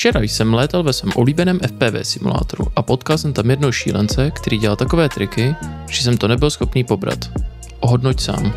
Včera jsem létal ve svém oblíbeném FPV simulátoru a potkal jsem tam jednoho šílence, který dělal takové triky, že jsem to nebyl schopný pobrat. Ohodnoť sám.